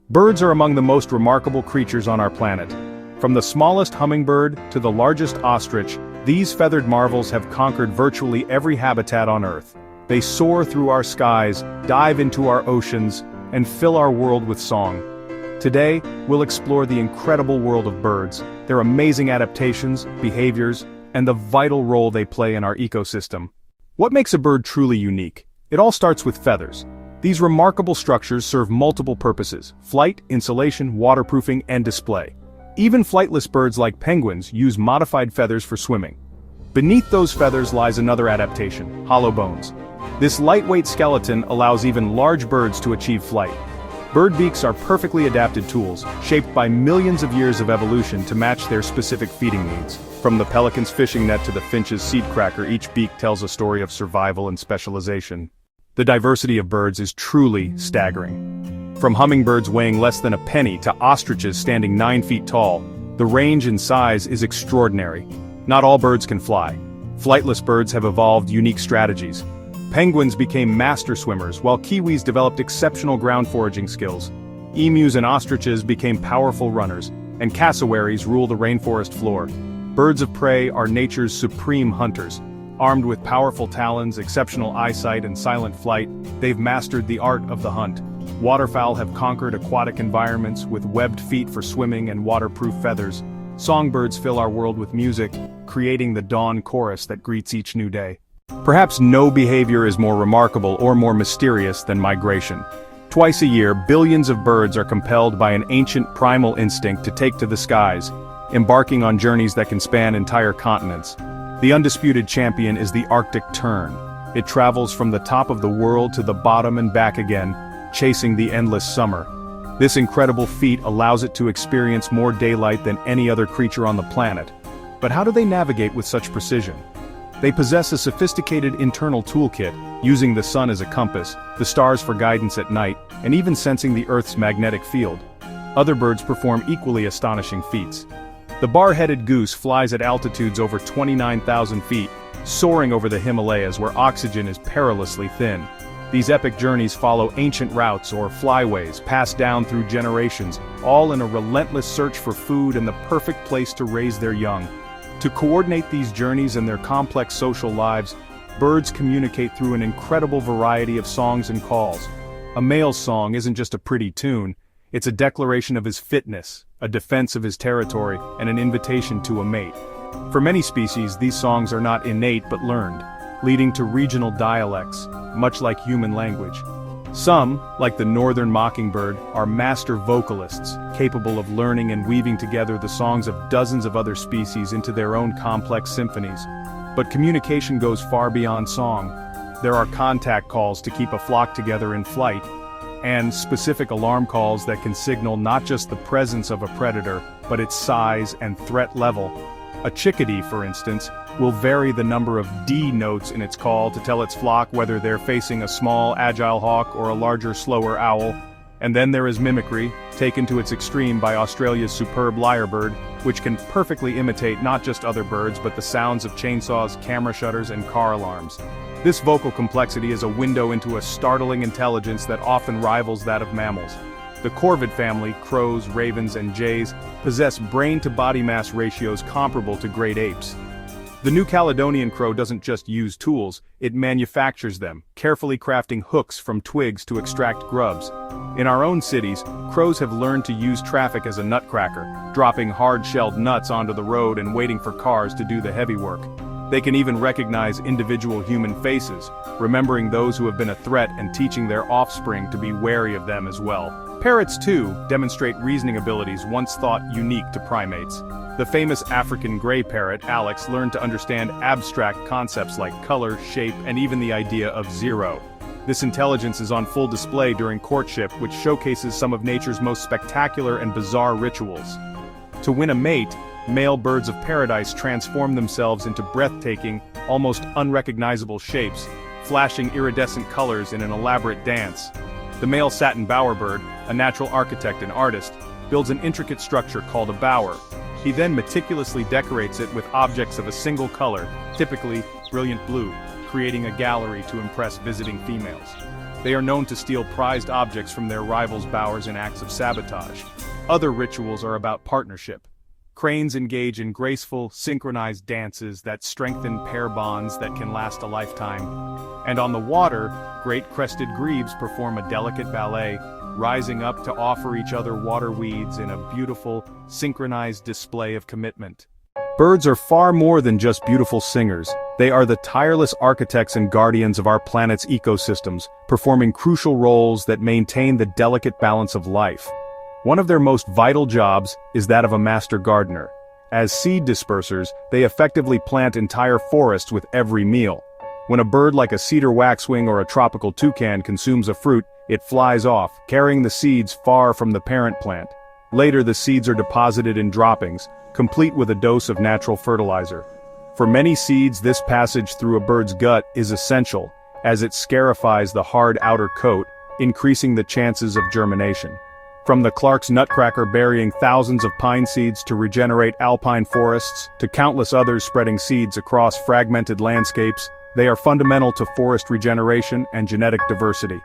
Birds are among the most remarkable creatures on our planet. From the smallest hummingbird to the largest ostrich, these feathered marvels have conquered virtually every habitat on Earth. They soar through our skies, dive into our oceans, and fill our world with song. Today, we'll explore the incredible world of birds, their amazing adaptations, behaviors, and the vital role they play in our ecosystem. What makes a bird truly unique? It all starts with feathers. These remarkable structures serve multiple purposes: flight, insulation, waterproofing, and display. Even flightless birds like penguins use modified feathers for swimming. Beneath those feathers lies another adaptation: hollow bones. This lightweight skeleton allows even large birds to achieve flight. Bird beaks are perfectly adapted tools, shaped by millions of years of evolution to match their specific feeding needs. From the pelican's fishing net to the finch's seed cracker, each beak tells a story of survival and specialization. The diversity of birds is truly staggering. From hummingbirds weighing less than a penny to ostriches standing 9 feet tall, the range in size is extraordinary. Not all birds can fly. Flightless birds have evolved unique strategies. Penguins became master swimmers, while kiwis developed exceptional ground foraging skills. Emus and ostriches became powerful runners, and cassowaries rule the rainforest floor. Birds of prey are nature's supreme hunters. Armed with powerful talons, exceptional eyesight, and silent flight, they've mastered the art of the hunt. Waterfowl have conquered aquatic environments with webbed feet for swimming and waterproof feathers. Songbirds fill our world with music, creating the dawn chorus that greets each new day. Perhaps no behavior is more remarkable or more mysterious than migration. Twice a year, billions of birds are compelled by an ancient primal instinct to take to the skies, embarking on journeys that can span entire continents. The undisputed champion is the Arctic tern. It travels from the top of the world to the bottom and back again, chasing the endless summer. This incredible feat allows it to experience more daylight than any other creature on the planet. But how do they navigate with such precision? They possess a sophisticated internal toolkit, using the sun as a compass, the stars for guidance at night, and even sensing the Earth's magnetic field. Other birds perform equally astonishing feats. The bar-headed goose flies at altitudes over 29,000 feet, soaring over the Himalayas where oxygen is perilously thin. These epic journeys follow ancient routes or flyways passed down through generations, all in a relentless search for food and the perfect place to raise their young. To coordinate these journeys and their complex social lives, birds communicate through an incredible variety of songs and calls. A male's song isn't just a pretty tune, it's a declaration of his fitness, a defense of his territory, and an invitation to a mate. For many species, these songs are not innate but learned, leading to regional dialects, much like human language. Some, like the northern mockingbird, are master vocalists, capable of learning and weaving together the songs of dozens of other species into their own complex symphonies. But communication goes far beyond song. There are contact calls to keep a flock together in flight, and specific alarm calls that can signal not just the presence of a predator, but its size and threat level. A chickadee, for instance, will vary the number of D notes in its call to tell its flock whether they're facing a small, agile hawk or a larger, slower owl. And then there is mimicry, taken to its extreme by Australia's superb lyrebird, which can perfectly imitate not just other birds but the sounds of chainsaws, camera shutters, and car alarms. This vocal complexity is a window into a startling intelligence that often rivals that of mammals. The corvid family, crows, ravens, and jays, possess brain-to-body mass ratios comparable to great apes. The New Caledonian crow doesn't just use tools, it manufactures them, carefully crafting hooks from twigs to extract grubs. In our own cities, crows have learned to use traffic as a nutcracker, dropping hard-shelled nuts onto the road and waiting for cars to do the heavy work. They can even recognize individual human faces, remembering those who have been a threat and teaching their offspring to be wary of them as well. Parrots, too, demonstrate reasoning abilities once thought unique to primates. The famous African gray parrot, Alex, learned to understand abstract concepts like color, shape, and even the idea of zero. This intelligence is on full display during courtship, which showcases some of nature's most spectacular and bizarre rituals. To win a mate, male birds of paradise transform themselves into breathtaking, almost unrecognizable shapes, flashing iridescent colors in an elaborate dance. The male satin bowerbird, a natural architect and artist, builds an intricate structure called a bower. He then meticulously decorates it with objects of a single color, typically brilliant blue, creating a gallery to impress visiting females. They are known to steal prized objects from their rivals' bowers in acts of sabotage. Other rituals are about partnership. Cranes engage in graceful, synchronized dances that strengthen pair bonds that can last a lifetime. And on the water, great crested grebes perform a delicate ballet, rising up to offer each other water weeds in a beautiful, synchronized display of commitment. Birds are far more than just beautiful singers. They are the tireless architects and guardians of our planet's ecosystems, performing crucial roles that maintain the delicate balance of life. One of their most vital jobs is that of a master gardener. As seed dispersers, they effectively plant entire forests with every meal. When a bird like a cedar waxwing or a tropical toucan consumes a fruit, it flies off, carrying the seeds far from the parent plant. Later, the seeds are deposited in droppings, complete with a dose of natural fertilizer. For many seeds, this passage through a bird's gut is essential, as it scarifies the hard outer coat, increasing the chances of germination. From the Clark's nutcracker burying thousands of pine seeds to regenerate alpine forests, to countless others spreading seeds across fragmented landscapes, they are fundamental to forest regeneration and genetic diversity.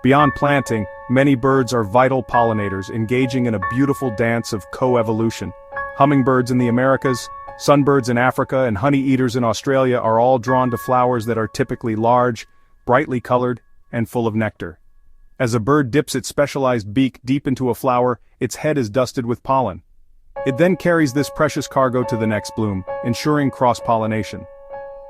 Beyond planting, many birds are vital pollinators engaging in a beautiful dance of co-evolution. Hummingbirds in the Americas, sunbirds in Africa, and honey-eaters in Australia are all drawn to flowers that are typically large, brightly colored, and full of nectar. As a bird dips its specialized beak deep into a flower, its head is dusted with pollen. It then carries this precious cargo to the next bloom, ensuring cross-pollination.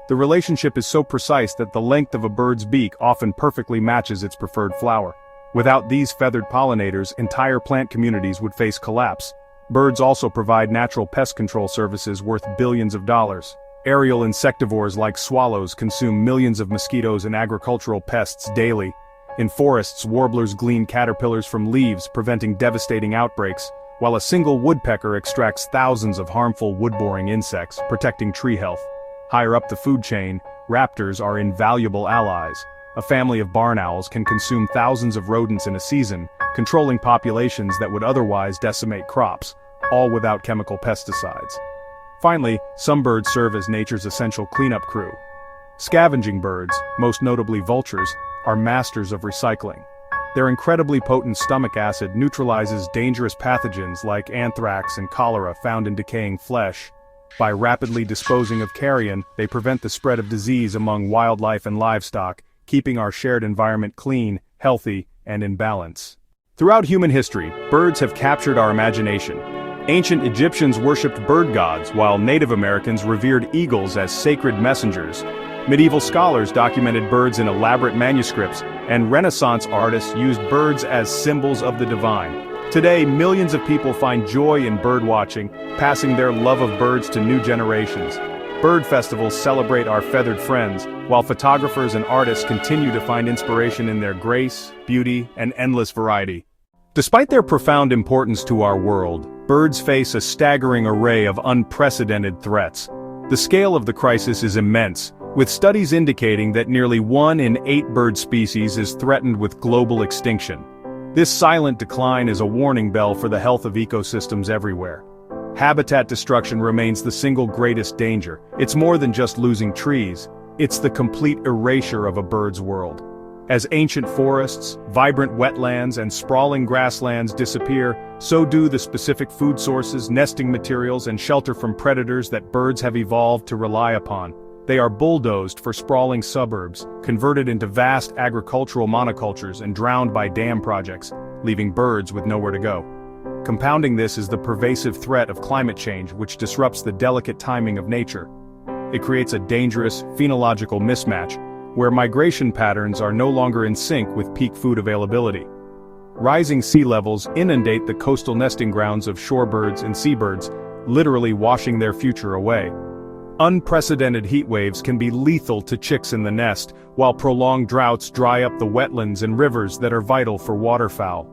The relationship is so precise that the length of a bird's beak often perfectly matches its preferred flower. Without these feathered pollinators, entire plant communities would face collapse. Birds also provide natural pest control services worth billions of dollars. Aerial insectivores like swallows consume millions of mosquitoes and agricultural pests daily. In forests, warblers glean caterpillars from leaves, preventing devastating outbreaks, while a single woodpecker extracts thousands of harmful wood-boring insects, protecting tree health. Higher up the food chain, raptors are invaluable allies. A family of barn owls can consume thousands of rodents in a season, controlling populations that would otherwise decimate crops, all without chemical pesticides. Finally, some birds serve as nature's essential cleanup crew. Scavenging birds, most notably vultures, are masters of recycling. Their incredibly potent stomach acid neutralizes dangerous pathogens like anthrax and cholera found in decaying flesh. By rapidly disposing of carrion, they prevent the spread of disease among wildlife and livestock, keeping our shared environment clean, healthy, and in balance. Throughout human history, birds have captured our imagination. Ancient Egyptians worshipped bird gods, while Native Americans revered eagles as sacred messengers. Medieval scholars documented birds in elaborate manuscripts, and Renaissance artists used birds as symbols of the divine. Today, millions of people find joy in bird watching, passing their love of birds to new generations. Bird festivals celebrate our feathered friends, while photographers and artists continue to find inspiration in their grace, beauty, and endless variety. Despite their profound importance to our world, birds face a staggering array of unprecedented threats. The scale of the crisis is immense, with studies indicating that nearly 1 in 8 bird species is threatened with global extinction. This silent decline is a warning bell for the health of ecosystems everywhere. Habitat destruction remains the single greatest danger. It's more than just losing trees, it's the complete erasure of a bird's world. As ancient forests, vibrant wetlands, and sprawling grasslands disappear, so do the specific food sources, nesting materials, and shelter from predators that birds have evolved to rely upon. They are bulldozed for sprawling suburbs, converted into vast agricultural monocultures and drowned by dam projects, leaving birds with nowhere to go. Compounding this is the pervasive threat of climate change, which disrupts the delicate timing of nature. It creates a dangerous, phenological mismatch, where migration patterns are no longer in sync with peak food availability. Rising sea levels inundate the coastal nesting grounds of shorebirds and seabirds, literally washing their future away. Unprecedented heat waves can be lethal to chicks in the nest, while prolonged droughts dry up the wetlands and rivers that are vital for waterfowl.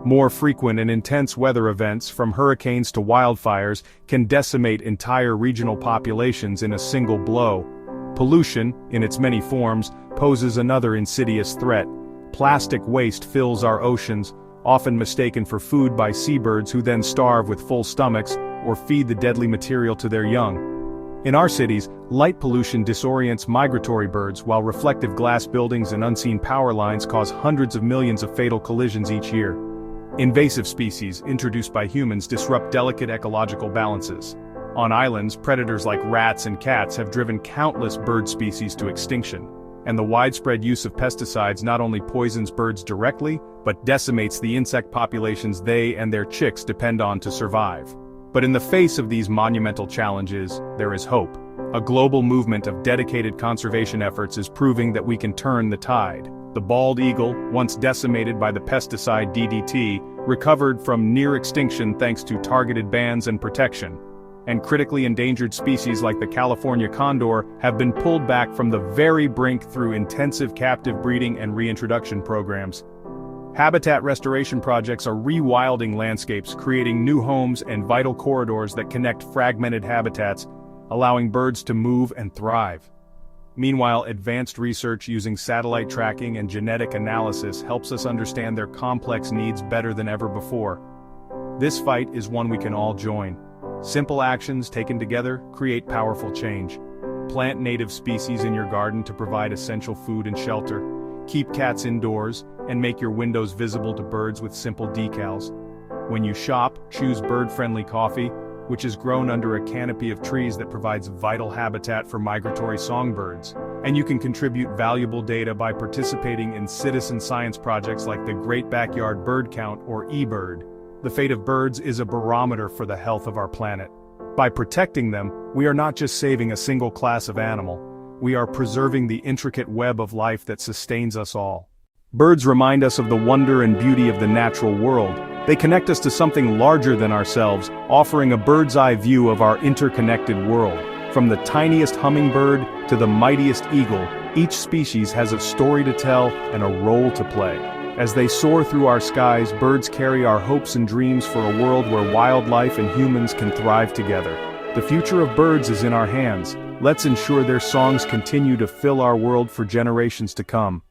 More frequent and intense weather events, from hurricanes to wildfires, can decimate entire regional populations in a single blow. Pollution, in its many forms, poses another insidious threat. Plastic waste fills our oceans, often mistaken for food by seabirds who then starve with full stomachs or feed the deadly material to their young. In our cities, light pollution disorients migratory birds while reflective glass buildings and unseen power lines cause hundreds of millions of fatal collisions each year. Invasive species introduced by humans disrupt delicate ecological balances. On islands, predators like rats and cats have driven countless bird species to extinction, and the widespread use of pesticides not only poisons birds directly, but decimates the insect populations they and their chicks depend on to survive. But in the face of these monumental challenges, there is hope. A global movement of dedicated conservation efforts is proving that we can turn the tide. The bald eagle, once decimated by the pesticide DDT, recovered from near extinction thanks to targeted bans and protection. And critically endangered species like the California condor have been pulled back from the very brink through intensive captive breeding and reintroduction programs. Habitat restoration projects are rewilding landscapes, creating new homes and vital corridors that connect fragmented habitats, allowing birds to move and thrive. Meanwhile, advanced research using satellite tracking and genetic analysis helps us understand their complex needs better than ever before. This fight is one we can all join. Simple actions taken together create powerful change. Plant native species in your garden to provide essential food and shelter. Keep cats indoors, and make your windows visible to birds with simple decals. When you shop, choose bird-friendly coffee, which is grown under a canopy of trees that provides vital habitat for migratory songbirds. And you can contribute valuable data by participating in citizen science projects like the Great Backyard Bird Count or eBird. The fate of birds is a barometer for the health of our planet. By protecting them, we are not just saving a single class of animal, we are preserving the intricate web of life that sustains us all. Birds remind us of the wonder and beauty of the natural world. They connect us to something larger than ourselves, offering a bird's-eye view of our interconnected world. From the tiniest hummingbird to the mightiest eagle, each species has a story to tell and a role to play. As they soar through our skies, birds carry our hopes and dreams for a world where wildlife and humans can thrive together. The future of birds is in our hands. Let's ensure their songs continue to fill our world for generations to come.